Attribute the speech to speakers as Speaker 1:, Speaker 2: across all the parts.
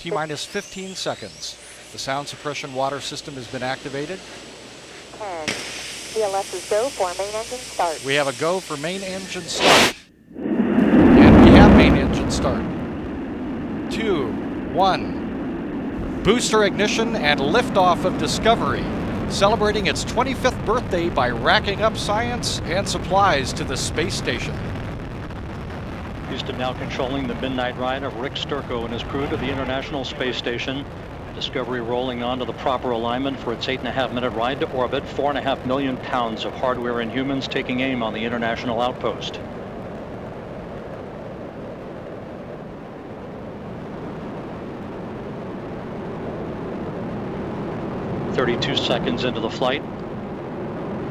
Speaker 1: T-minus 15 seconds. The sound suppression water system has been activated.
Speaker 2: 10. VLS is go for main engine start.
Speaker 1: We have a go for main engine start. And we have main engine start. 2, 1. Booster ignition and liftoff of Discovery, celebrating its 25th birthday by racking up science and supplies to the space station.
Speaker 3: Houston now controlling the midnight ride of Rick Sturckow and his crew to the International Space Station. Discovery rolling on to the proper alignment for its 8.5-minute ride to orbit. 4.5 million pounds of hardware and humans taking aim on the International Outpost. "32 seconds into the flight.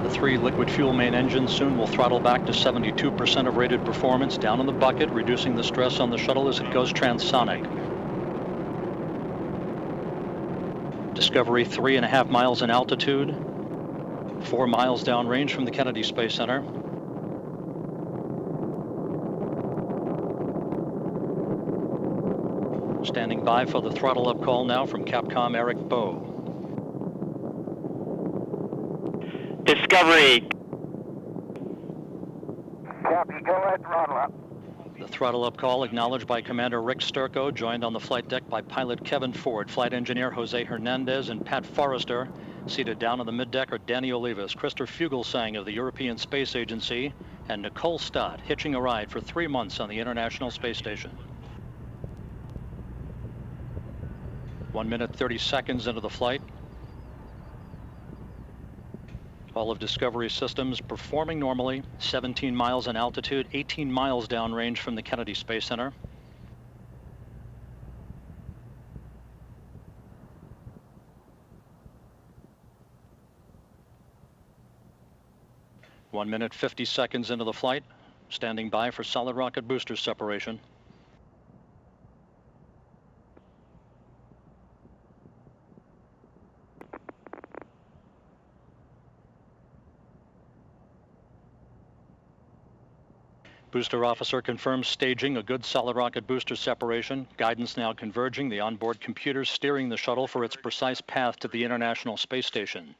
Speaker 3: The 3 liquid fuel main engines soon will throttle back to 72% of rated performance, down in the bucket, reducing the stress on the shuttle as it goes transonic. Discovery 3.5 miles in altitude, 4 miles downrange from the Kennedy Space Center. Standing by for the throttle up call now from Capcom Eric Bowe.
Speaker 4: Discovery.
Speaker 5: Copy, go ahead, throttle up.
Speaker 3: The throttle up call acknowledged by Commander Rick Sturckow, joined on the flight deck by pilot Kevin Ford, flight engineer Jose Hernandez, and Pat Forrester. Seated down on the middeck are Danny Olivas, Christopher Fugelsang of the European Space Agency, and Nicole Stott, hitching a ride for 3 months on the International Space Station. 1 minute 30 seconds into the flight. All of Discovery's systems performing normally. 17 miles in altitude, 18 miles downrange from the Kennedy Space Center. One minute 50 seconds into the flight. Standing by for solid rocket booster separation. Booster officer confirms staging a good solid rocket booster separation. Guidance now converging, the onboard computers steering the shuttle for its precise path to the International Space Station.